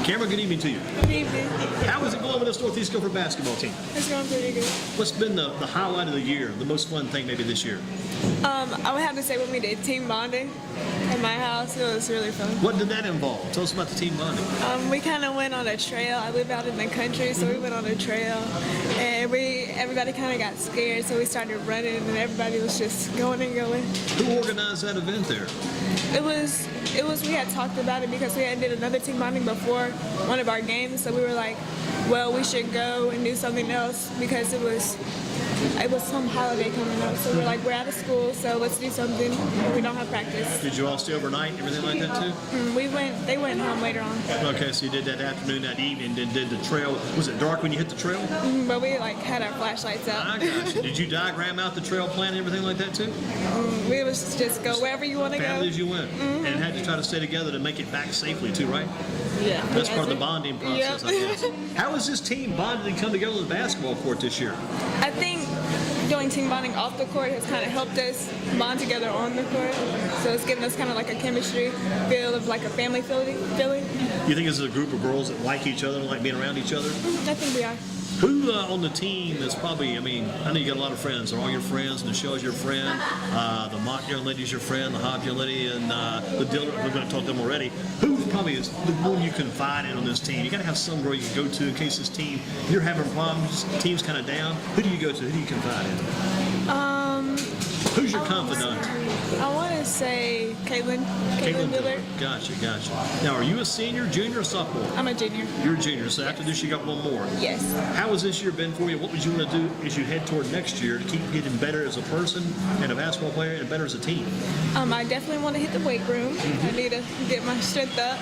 Cameron, good evening to you. Good evening. How is it going with this Northeast Guilford basketball team? It's going pretty good. What's been the highlight of the year, the most fun thing maybe this year? I would have to say when we did team bonding at my house, it was really fun. What did that involve? Tell us about the team bonding. We kind of went on a trail. I live out in the country, so we went on a trail, and everybody kind of got scared, so we started running, and everybody was just going and going. Who organized that event there? We had talked about it because we had did another team bonding before one of our games, so we were like, well, we should go and do something else because it was some holiday coming up. So we're like, we're out of school, so let's do something when we don't have practice. Did you all stay overnight and everything like that too? They went home later on. Okay, so you did that afternoon, that evening, then did the trail. Was it dark when you hit the trail? But we had our flashlights out. I got you. Did you diagram out the trail plan and everything like that too? We was just go wherever you want to go. Family as you went. And had to try to stay together to make it back safely too, right? Yeah. That's part of the bonding process, Yep. I guess. How has this team bonded and come together on the basketball court this year? I think doing team bonding off the court has kind of helped us bond together on the court. So it's given us kind of like a chemistry feel of like a family feeling. You think this is a group of girls that like each other and like being around each other? I think we are. Who on the team is probably, I know you got a lot of friends. Are all your friends? Michelle's your friend. The Mock young lady's your friend. The Hobbs young lady and the Dillard, we're going to talk to them already. Who probably is the one you confide in on this team? You got to have some girl you can go to in case this team, you're having problems, the team's kind of down. Who do you go to? Who do you confide in? Who's your confidant? I want to say Caitlin Dillard. Gotcha. Now, are you a senior, junior, or sophomore? I'm a junior. You're a junior, so after this you got one more. Yes. How has this year been for you? What would you want to do as you head toward next year to keep getting better as a person and a basketball player and better as a team? I definitely want to hit the weight room. I need to get my strength up.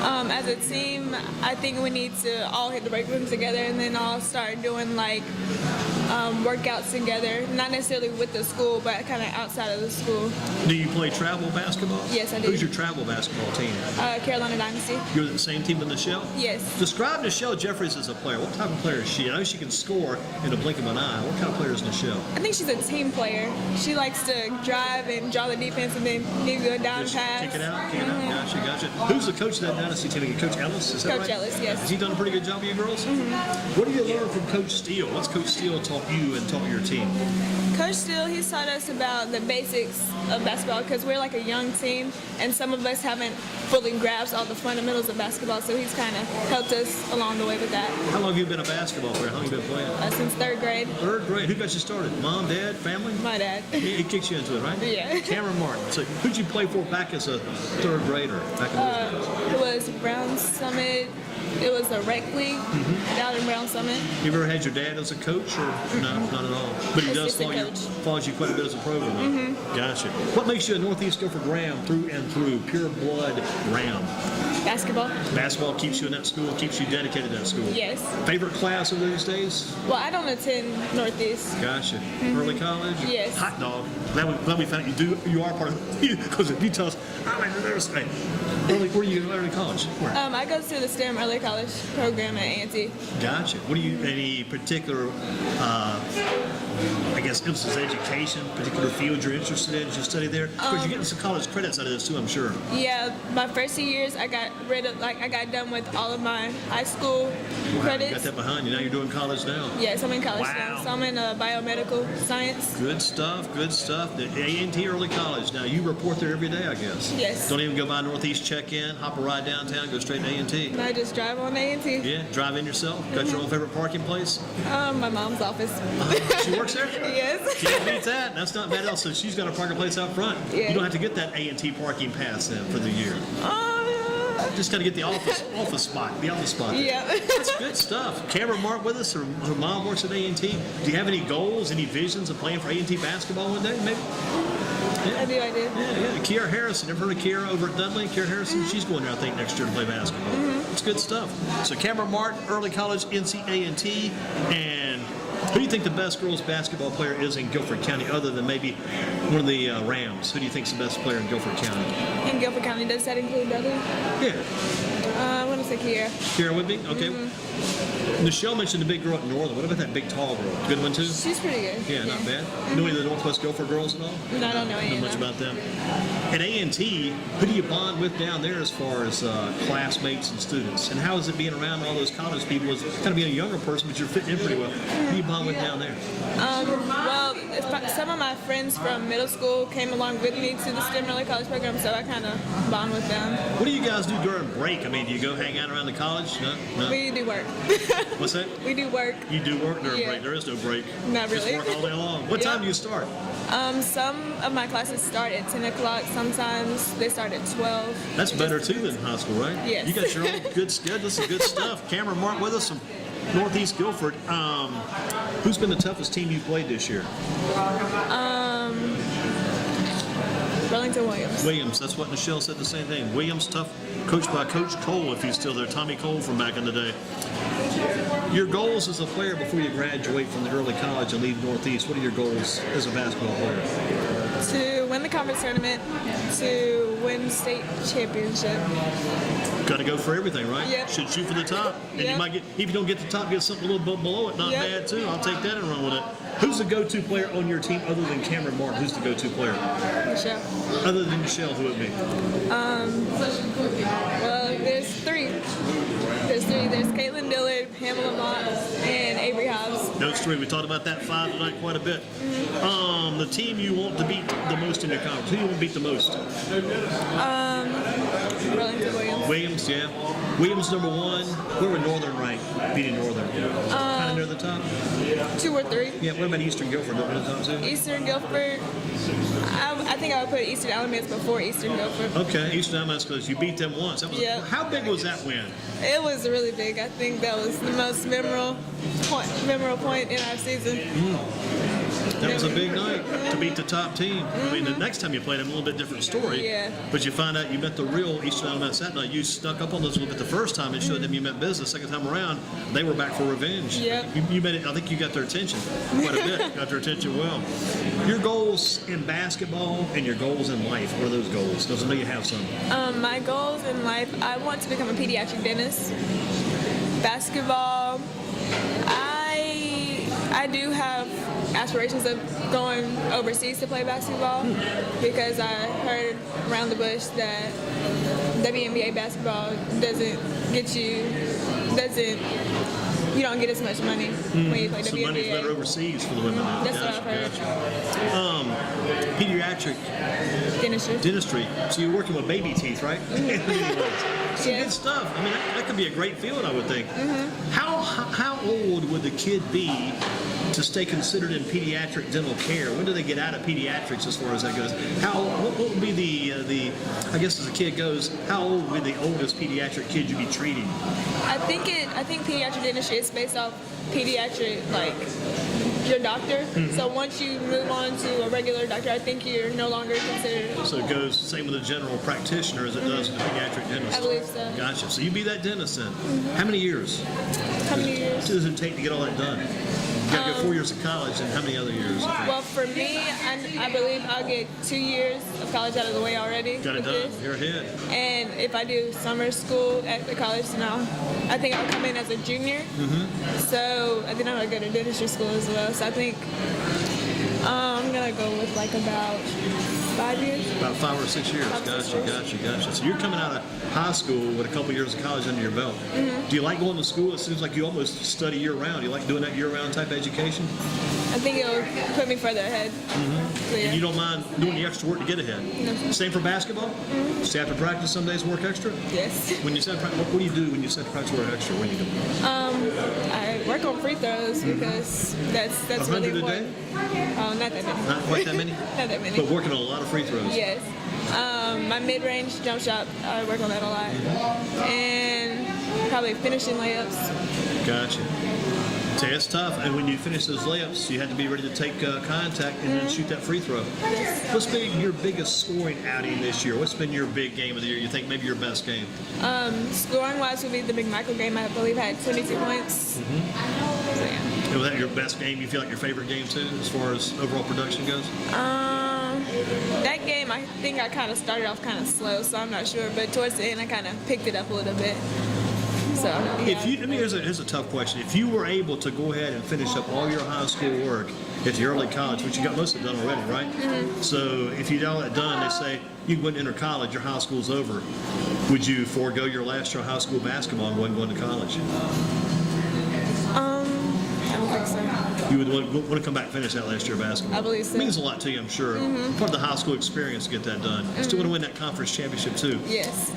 As a team, I think we need to all hit the weight room together and then all start doing like workouts together. Not necessarily with the school, but kind of outside of the school. Do you play travel basketball? Yes, I do. Who's your travel basketball team? Carolina Dynasty. You're the same team as Nichelle? Yes. Describe Nichelle Jeffries as a player. What type of player is she? I know she can score in a blink of an eye. What kind of player is Nichelle? I think she's a team player. She likes to drive and draw the defense and then give you a down Just pass. kick it out. Gotcha. Who's the coach of that Dynasty team? Coach Ellis? Is that Coach right? Ellis, yes. Has he done a pretty good job of you girls? What do you learn from Coach Steele? What's Coach Steele taught you and taught your team? Coach Steele, he's taught us about the basics of basketball because we're like a young team and some of us haven't fully grasped all the fundamentals of basketball, so he's kind of helped us along the way with that. How long have you been a basketball player? How long have you been playing? Since third grade. Third grade. Who got you started? Mom, dad, family? My dad. He kicked you into it, right? Yeah. Cameron Martin. So who'd you play for back as a third grader? Back in those days? It was Brown Summit. It was a rec league down in Brown Summit. You ever had your dad as a coach or no, not at all? But he does follows you quite a bit as a program. Gotcha. What makes you a Northeast Guilford Ram through and through? Pure blood Ram. Basketball. Basketball keeps you in that school, keeps you dedicated to that school. Yes. Favorite class of these days? Well, I don't attend Northeast. Gotcha. Early college? Yes. Hot dog. Glad we found you are part of it. Because if you tell us, where do you go to early college? Where? I go to the STEM early college program at A&T. Gotcha. What do you, any particular, emphasis education, particular field you're interested in as you study there? Because you're getting some college credits out of this too, I'm sure. Yeah, my first 2 years I got done with all of my high school credits. You got that behind you. Now you're doing college now. Yes, I'm in college Wow. now. So I'm in biomedical science. Good stuff. The A&T Early College. Now you report there every day, I guess. Yes. Don't even go by Northeast, check in, hop a ride downtown, go straight to A&T. And I just drive on A&T. Yeah, drive in yourself. Got your own favorite parking place? My mom's office. She works there? Yes. Can't beat that. That's not bad else. So she's got a parking place out front. Yeah. You don't have to get that A&T parking pass then for the year. Just got to get the office spot. The office spot. There. Yeah. That's good stuff. Cameron Mark with us. Her mom works at A&T. Do you have any goals, any visions of playing for A&T basketball one day? Maybe. Yeah. I do. Yeah. Kiera Harrison. Ever heard of Kiera over at Dudley? Kiera Harrison? She's going there, I think, next year to play basketball. It's good stuff. So Cameron Martin, early college, NC A&T, and Who do you think the best girls basketball player is in Guilford County, other than maybe one of the Rams? Who do you think is the best player in Guilford County? In Guilford County, does that include Dudley? Yeah. I want to say Kiera. Kiera would be? Okay. Michelle mentioned the big girl at Northern. What about that big tall girl? Good one too? She's pretty good. Yeah, not bad. Know any of the Northwest Guilford girls at all? No, I don't know any Not of much them. about them. At A&T, who do you bond with down there as far as classmates and students? And how is it being around all those college people? As kind of being a younger person, but you're fitting in pretty well. Who do you bond with down there? Well, some of my friends from middle school came along with me to the STEM Early College program, so I kind of bond with them. What do you guys do during break? I mean, do you go hang out around the college? No? We do work. What's that? We do work. You do work during Yeah. break? There is no break. Not Just really. work all day long. What Yeah. time do you start? Some of my classes start at 10 o'clock. Sometimes they start at 12. That's better too than high school, right? Yes. You got your own good schedule. This is good stuff. Cameron Mark with us from Northeast Guilford. Who's been the toughest team you played this year? Burlington Williams. Williams. That's what Michelle said, the same thing. Williams, tough, coached by Coach Cole, if he's still there. Tommy Cole from back in the day. Your goals as a player before you graduate from the early college and leave Northeast, what are your goals as a basketball player? To win the conference tournament, to win state championship. Got to go for everything, right? Yep. Should shoot for the top. And you Yep. might get, if you don't get the top, get something a little bit below it. Not Yep. bad, too. I'll take that and run with it. Who's the go-to player on your team other than Cameron Martin? Who's the go-to player? Michelle. Other than Michelle, who would it be? Well, there's three. There's Caitlin Dillard, Pamela Mott, and Avery Hobbs. Those three. We talked about that five tonight quite a bit. The team you want to beat the most in your conference. Who do you want to beat the most? Burlington Williams. Williams, yeah. Williams number one. Where would Northern rank beating Northern? Kind of near the top? 2 or 3. Yeah, what about Eastern Guilford? Near the top too? Eastern Guilford. I think I would put Eastern Alamance before Eastern Guilford. Okay, Eastern Alamance, because you beat them once. That was, Yeah. How big was that win? It was really big. I think that was the most memorable point in our season. That was a big night to beat the top team. I mean, the next time you played them, a little bit different story. Yeah. But you find out you met the real Eastern Alamance that night. You snuck up on those a little bit the first time and showed them you meant business. Second time around, they were back for revenge. Yep. You made it. I think you got their attention quite a bit. Got their attention well. Your goals in basketball and your goals in life. What are those goals? Because I know you have some. My goals in life, I want to become a pediatric dentist. Basketball, I do have aspirations of going overseas to play basketball because I heard around the bush that WNBA basketball you don't get as much money when you play Some WNBA. money's better overseas for the women. Now. That's what I've heard. Gotcha. Pediatric Dentistry. dentistry. So you're working with baby teeth, right? Some Yeah. good stuff. I mean, that could be a great field, I would think. How old would the kid be to stay considered in pediatric dental care? When do they get out of pediatrics as far as that goes? What would be the I guess as a kid goes, how old would be the oldest pediatric kid you'd be treating? I think pediatric dentistry is based off pediatric, like your doctor. So once you move on to a regular doctor, I think you're no longer considered. So it goes same with a general practitioner as it does with a pediatric dentist. I believe so. Gotcha. So you be that dentist then. How many years? How many years? Does it take to get all that done? You got to go 4 years of college, and how many other years? Well, for me, I believe I'll get 2 years of college out of the way already. Got it with done. this. You're ahead. And if I do summer school at the college now, I think I'll come in as a junior. So I think I'm gonna go to dentistry school as well. So I think I'm gonna go with like about 5 years. About 5 or 6 years. 5 or 6 years. Gotcha. So you're coming out of high school with a couple years of college under your belt. Do you like going to school? It seems like you almost study year round. Do you like doing that year round type education? I think it'll put me further ahead. So, yeah. And you don't mind doing the extra work to get ahead? No. Same for basketball? Stay after practice some days work extra? Yes. When you said what do you do when you said practice work extra? What do you do? I work on free throws because that's 100 really a day? important. Oh, not that many. Not quite that many? Not that many. But working on a lot of free throws. Yes. My mid-range jump shot, I work on that a lot. And probably finishing layups. Gotcha. So it's tough. And when you finish those layups, you had to be ready to take contact and then shoot that free throw. What's been your biggest scoring outing this year? What's been your big game of the year? You think maybe your best game? Scoring-wise would be the Big Michael game. I believe I had 22 points. So, yeah. Was that your best game? You feel like your favorite game too, as far as overall production goes? That game, I think I kind of started off kind of slow, so I'm not sure. But towards the end, I kind of picked it up a little bit. So, yeah. If you, I mean, here's a tough question. If you were able to go ahead and finish up all your high school work at the early college, which you got most of it done already, right? Mm-hmm. So if you got all that done, they say you can go and enter college, your high school's over. Would you forego your last year of high school basketball and go and go into college? I don't think so. You would want to come back and finish that last year of basketball? I believe so. It means a lot to you, I'm sure. Part of the high school experience to get that done. You still want to win that conference championship too. Yes.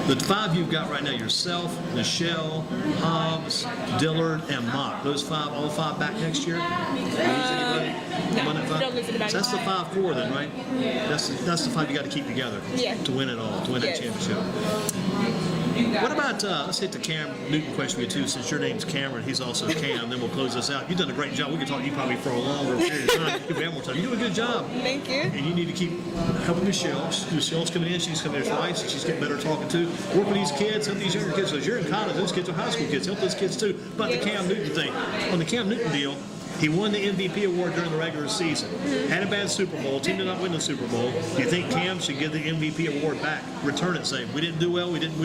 The five you've got right now, yourself, Michelle, Hobbs, Dillard, and Mock. Those five, all five back next year? Lose anybody? No, Among that five? don't lose anybody. So that's the 5 core then, right? That's the five you got to keep together Yeah. to win it all, to win that Yes. championship. What about, let's hit the Cam Newton question with you too, since your name's Cameron, he's also Cam, then we'll close this out. You've done a great job. We could talk to you probably for a longer period of time. If we have more time. You do a good job. Thank you. And you need to keep helping Michelle. Michelle's coming in. She's coming in twice. She's getting better talking too. Work with these kids. Help these younger kids. Because you're in college. Those kids are high school kids. Help those kids too. About the Cam Newton thing. On the Cam Newton deal, he won the MVP award during the regular season. Had a bad Super Bowl. Team did not win the Super Bowl. Do you think Cam should give the MVP award back? Return it. Say we didn't do well. We didn't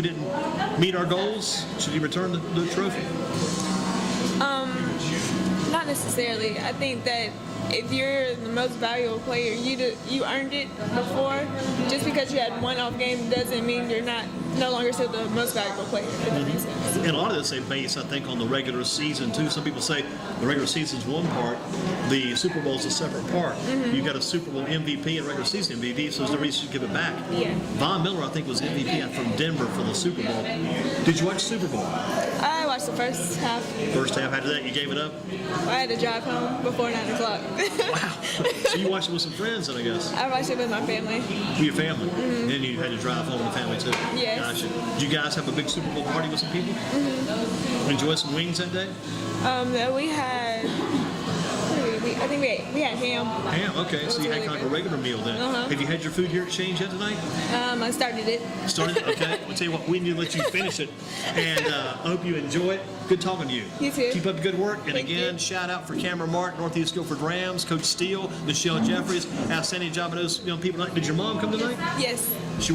meet our goals. Should he return the trophy? Not necessarily. I think that if you're the most valuable player, you earned it before. Just because you had one off game doesn't mean you're no longer still the most valuable player. If that makes sense. And a lot of this they base, I think, on the regular season too. Some people say the regular season's one part, the Super Bowl's a separate part. You got a Super Bowl MVP and regular season MVP, so there's no reason to give it back. Yeah. Von Miller, I think, was MVP from Denver for the Super Bowl. Did you watch the Super Bowl? I watched the first half. First half. After that, you gave it up. I had to drive home before 9 o'clock. Wow. So you watched it with some friends, then I guess. I watched it with my family. With your family. And you had to drive home with the family too. Yes. Gotcha. Did you guys have a big Super Bowl party with some people? Enjoy some wings that day? We had. I think we had ham. Ham, okay. So you had kind of a regular meal then. Have you had your food here at Shane's yet tonight? I started it. Started? Okay. I'll tell you what, we need to let you finish it. And I hope you enjoy it. Good talking to you. You too. Keep up the good work. And Thank again, you. shout out for Cameron Martin, Northeast Guilford Rams, Coach Steele, Michelle Jeffries. Outstanding job of those young people. Did your mom come tonight? Yes. She